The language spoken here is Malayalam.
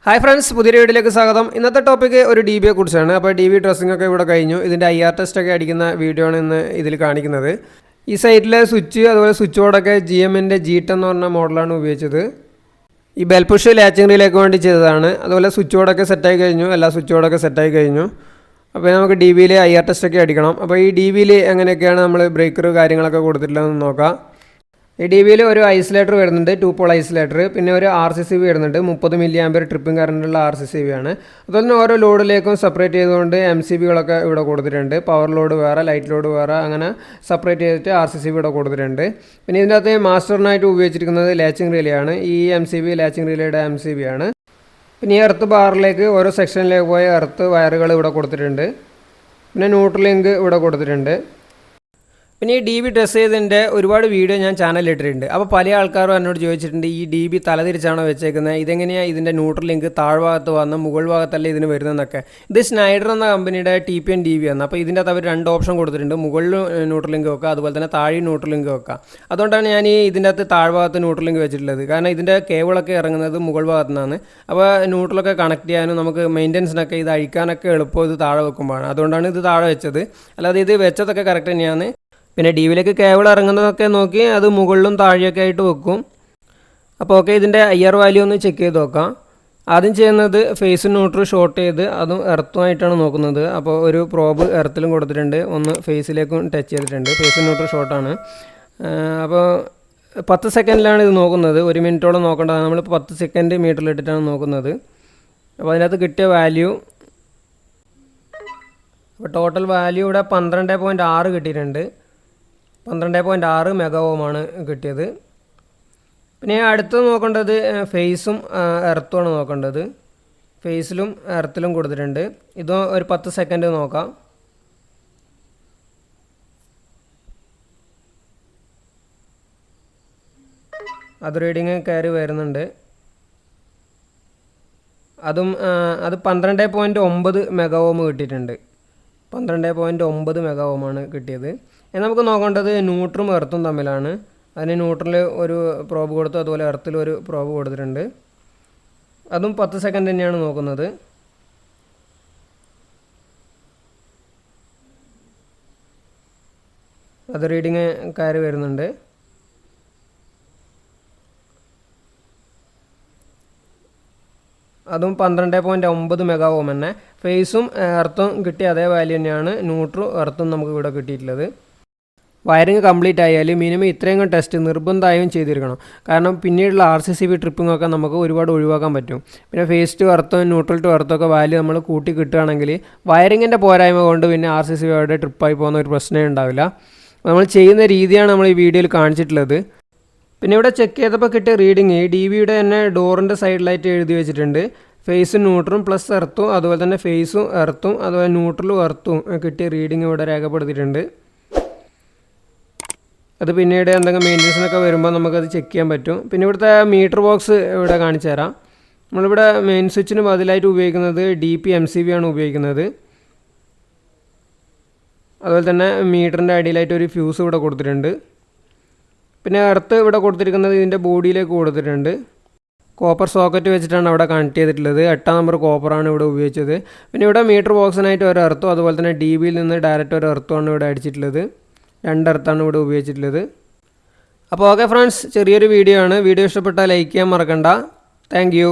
ഹായ് ഫ്രണ്ട്സ്, പുതിയ വീഡിയോയിലേക്ക് സ്വാഗതം. ഇന്നത്തെ ടോപ്പിക്ക് ഒരു ഡി ബിയെ കുറിച്ചാണ്. അപ്പോൾ ഡി ബി ഡ്രസ്സിംഗ് ഒക്കെ ഇവിടെ കഴിഞ്ഞു. ഇതിൻ്റെ IR ടെസ്റ്റൊക്കെ അടിക്കുന്ന വീഡിയോ ആണ് ഇന്ന് ഇതിൽ കാണിക്കുന്നത്. ഈ സൈറ്റിലെ സ്വിച്ച് അതുപോലെ സ്വിച്ച് ബോർഡൊക്കെ GMൻ്റെ G10 എന്ന് പറഞ്ഞ മോഡലാണ് ഉപയോഗിച്ചത്. ഈ ബെൽ പുഷ് ലാച്ചിങ് റീലേക്ക് വേണ്ടി ചെയ്തതാണ്. അതുപോലെ സ്വിച്ച് ബോർഡൊക്കെ സെറ്റായി കഴിഞ്ഞു, എല്ലാ സ്വിച്ച് ബോർഡൊക്കെ സെറ്റായി കഴിഞ്ഞു. അപ്പോൾ നമുക്ക് ഡി ബിയിൽ IR ടെസ്റ്റൊക്കെ അടിക്കണം. അപ്പോൾ ഈ ഡി ബിയിൽ എങ്ങനെയൊക്കെയാണ് നമ്മൾ ബ്രേക്കർ കാര്യങ്ങളൊക്കെ കൊടുത്തിട്ടുള്ളതെന്ന് നോക്കാം. ഈ ഡി ബിയിൽ ഒരു ഐസൊലേറ്റർ വരുന്നുണ്ട്, 2 പോൾ ഐസൊലേറ്റർ. പിന്നെ ഒരു RCCB വരുന്നുണ്ട്, 30 മില്ലി ആംപിയർ ട്രിപ്പിംഗ് കറണ്ടുള്ള RCCB ആണ്. അതുപോലെ തന്നെ ഓരോ ലോഡിലേക്കും സെപ്പറേറ്റ് ചെയ്തുകൊണ്ട് MCBകളൊക്കെ ഇവിടെ കൊടുത്തിട്ടുണ്ട്. പവർ ലോഡ് വേറെ, ലൈറ്റ് ലോഡ് വേറെ, അങ്ങനെ സെപ്പറേറ്റ് ചെയ്തിട്ട് RCCB ഇവിടെ കൊടുത്തിട്ടുണ്ട്. പിന്നെ ഇതിൻ്റെ അകത്ത് മാസ്റ്ററിനായിട്ട് ഉപയോഗിച്ചിരിക്കുന്നത് ലാച്ചിങ് റിലേയാണ്. ഈ MCB ലാച്ചിങ് റിലേയുടെ MCB ആണ്. പിന്നെ ഈ എർത്ത് ബാറിലേക്ക് ഓരോ സെക്ഷനിലേക്ക് പോയ എർത്ത് വയറുകൾ ഇവിടെ കൊടുത്തിട്ടുണ്ട്. പിന്നെ ന്യൂട്രൽ ലിങ്ക് ഇവിടെ കൊടുത്തിട്ടുണ്ട്. പിന്നെ ഈ ഡി ബി ടെസ്റ്റ് ചെയ്തതിൻ്റെ ഒരുപാട് വീഡിയോ ഞാൻ ചാനലിൽ ഇട്ടിട്ടുണ്ട്. അപ്പോൾ പല ആൾക്കാരും എന്നോട് ചോദിച്ചിട്ടുണ്ട്, ഈ ഡി ബി തലതിരിച്ചാണോ വെച്ചേക്കുന്നത്, ഇതെങ്ങനെയാണ് ഇതിൻ്റെ ന്യൂട്രൽ ലിങ്ക് താഴ്ഭാഗത്ത് വന്ന് മുകൾ ഭാഗത്തല്ലേ ഇതിന് വരുന്നതെന്നൊക്കെ. ഇത് സ്നൈഡർ എന്ന കമ്പനിയുടെ TPN DB ആണ്. അപ്പോൾ ഇതിൻ്റെ അകത്ത് അവർ 2 ഓപ്ഷൻ കൊടുത്തിട്ടുണ്ട്, മുകളിൽ ന്യൂട്രൽ ലിങ്ക് വെക്കുക, അതുപോലെ തന്നെ താഴെ ന്യൂട്രൽ ലിങ്ക് വെക്കുക. അതുകൊണ്ടാണ് ഞാൻ ഈ ഇതിൻ്റെ അകത്ത് താഴ്ഭാഗത്ത് ന്യൂട്രൽ ലിങ്ക് വെച്ചിട്ടുള്ളത്. കാരണം ഇതിൻ്റെ കേബിളൊക്കെ ഇറങ്ങുന്നത് മുകൾ ഭാഗത്തു നിന്നാണ്. അപ്പോൾ ന്യൂട്രലൊക്കെ കണക്ട് ചെയ്യാനും നമുക്ക് മെയിൻ്റനൻസിനൊക്കെ ഇത് അഴിക്കാനൊക്കെ എളുപ്പം ഇത് താഴെ വെക്കുമ്പോഴാണ്. അതുകൊണ്ടാണ് ഇത് താഴെ വെച്ചത്. അല്ലാതെ ഇത് വെച്ചതൊക്കെ കറക്റ്റ് തന്നെയാണ്. പിന്നെ ഡി വിയിലേക്ക് കേബിൾ ഇറങ്ങുന്നതൊക്കെ നോക്കി അത് മുകളിലും താഴെയൊക്കെ ആയിട്ട് വെക്കും. അപ്പോൾ ഓക്കെ, ഇതിൻ്റെ IR വാല്യൂ ഒന്ന് ചെക്ക് ചെയ്ത് നോക്കാം. ആദ്യം ചെയ്യുന്നത് ഫേസ് ന്യൂട്രൽ ഷോർട്ട് ചെയ്ത് അതും എർത്തുമായിട്ടാണ് നോക്കുന്നത്. അപ്പോൾ ഒരു പ്രോബ് എർത്തിലും കൊടുത്തിട്ടുണ്ട്, ഒന്ന് ഫേസിലേക്കും ടച്ച് ചെയ്തിട്ടുണ്ട്. ഫേസ് ന്യൂട്രൽ ഷോർട്ടാണ്. അപ്പോൾ 10 സെക്കൻഡിലാണ് ഇത് നോക്കുന്നത്. 1 മിനിറ്റോളം നോക്കേണ്ടതാണ്. നമ്മൾ 10 സെക്കൻഡ് മീറ്ററിലിട്ടിട്ടാണ് നോക്കുന്നത്. അപ്പോൾ അതിനകത്ത് കിട്ടിയ വാല്യൂ, അപ്പോൾ ടോട്ടൽ വാല്യൂ ഇവിടെ 12.6 കിട്ടിയിട്ടുണ്ട്. 12.6 മെഗാ ഓമാണ് കിട്ടിയത്. പിന്നെ അടുത്ത് നോക്കേണ്ടത് ഫേസും എർത്തുമാണ് നോക്കേണ്ടത്. ഫേസിലും എർത്തിലും കൊടുത്തിട്ടുണ്ട്. ഇതും ഒരു 10 സെക്കൻഡ് നോക്കാം. അത് റീഡിങ് കയറി വരുന്നുണ്ട്. അത് 12.9 മെഗാ ഓം കിട്ടിയിട്ടുണ്ട്. 12.9 മെഗാ ഓമാണ് കിട്ടിയത്. നമുക്ക് നോക്കേണ്ടത് ന്യൂട്രും എർത്തും തമ്മിലാണ്. അതിന് ന്യൂട്രൽ ഒരു പ്രോബ് കൊടുത്തു, അതുപോലെ എർത്തിൽ ഒരു പ്രോബ് കൊടുത്തിട്ടുണ്ട്. അതും 10 സെക്കൻഡ് തന്നെയാണ് നോക്കുന്നത്. അത് റീഡിങ് കയറി വരുന്നുണ്ട്. അതും 12.9 മെഗാ ഓം തന്നെ. ഫേസും എർത്തും കിട്ടിയ അതേ വാല്യൂ തന്നെയാണ് ന്യൂട്രും എർത്തും നമുക്ക് ഇവിടെ കിട്ടിയിട്ടുള്ളത്. വയറിങ് കംപ്ലീറ്റ് ആയാൽ മിനിമം ഇത്രയും ടെസ്റ്റ് നിർബന്ധമായും ചെയ്തിരിക്കണം. കാരണം പിന്നീടുള്ള RCCB ട്രിപ്പിങ്ങൊക്കെ നമുക്ക് ഒരുപാട് ഒഴിവാക്കാൻ പറ്റും. പിന്നെ ഫേസ് ടു എർത്തും ന്യൂട്രൽ ടു എർത്തൊക്കെ വാല്യൂ നമ്മൾ കൂട്ടി കിട്ടുകയാണെങ്കിൽ വയറിങ്ങിൻ്റെ പോരായ്മ കൊണ്ട് പിന്നെ RCCB അവിടെ ട്രിപ്പായി പോകുന്ന ഒരു പ്രശ്നമേ ഉണ്ടാവില്ല. നമ്മൾ ചെയ്യുന്ന രീതിയാണ് നമ്മൾ ഈ വീഡിയോയിൽ കാണിച്ചിട്ടുള്ളത്. പിന്നെ ഇവിടെ ചെക്ക് ചെയ്തപ്പോൾ കിട്ടിയ റീഡിങ് ഡി ബിയുടെ തന്നെ ഡോറിൻ്റെ സൈഡിലായിട്ട് എഴുതി വെച്ചിട്ടുണ്ട്. ഫേസും ന്യൂട്രും പ്ലസ് എർത്തും, അതുപോലെ തന്നെ ഫേസും എർത്തും, അതുപോലെ ന്യൂട്രലും എർത്തും കിട്ടിയ റീഡിങ് ഇവിടെ രേഖപ്പെടുത്തിയിട്ടുണ്ട്. അത് പിന്നീട് എന്തെങ്കിലും മെയിൻ്റനൻസിനൊക്കെ വരുമ്പോൾ നമുക്കത് ചെക്ക് ചെയ്യാൻ പറ്റും. പിന്നെ ഇവിടുത്തെ മീറ്റർ ബോക്സ് ഇവിടെ കാണിച്ചു തരാം. നമ്മളിവിടെ മെയിൻ സ്വിച്ചിന് ബദലായിട്ട് ഉപയോഗിക്കുന്നത് DP MCB ആണ് ഉപയോഗിക്കുന്നത്. അതുപോലെ തന്നെ മീറ്ററിൻ്റെ അടിയിലായിട്ട് ഒരു ഫ്യൂസ് ഇവിടെ കൊടുത്തിട്ടുണ്ട്. പിന്നെ എർത്ത് ഇവിടെ കൊടുത്തിരിക്കുന്നത് ഇതിൻ്റെ ബോഡിയിലേക്ക് കൊടുത്തിട്ടുണ്ട്. കോപ്പർ സോക്കറ്റ് വെച്ചിട്ടാണ് അവിടെ കണക്ട് ചെയ്തിട്ടുള്ളത്. 8-ാം നമ്പർ കോപ്പറാണ് ഇവിടെ ഉപയോഗിച്ചത്. പിന്നെ ഇവിടെ മീറ്റർ ബോക്സിനായിട്ട് ഒരു എർത്തും, അതുപോലെ തന്നെ DBയിൽ നിന്ന് ഡയറക്റ്റ് ഒരു എർത്തുമാണ് ഇവിടെ അടിച്ചിട്ടുള്ളത്. 2 എർത്താണ് ഇവിടെ ഉപയോഗിച്ചിട്ടുള്ളത്. അപ്പോൾ ഓക്കെ ഫ്രണ്ട്സ്, ചെറിയൊരു വീഡിയോ ആണ്. വീഡിയോ ഇഷ്ടപ്പെട്ടാൽ ലൈക്ക് ചെയ്യാൻ മറക്കണ്ട. Thank you.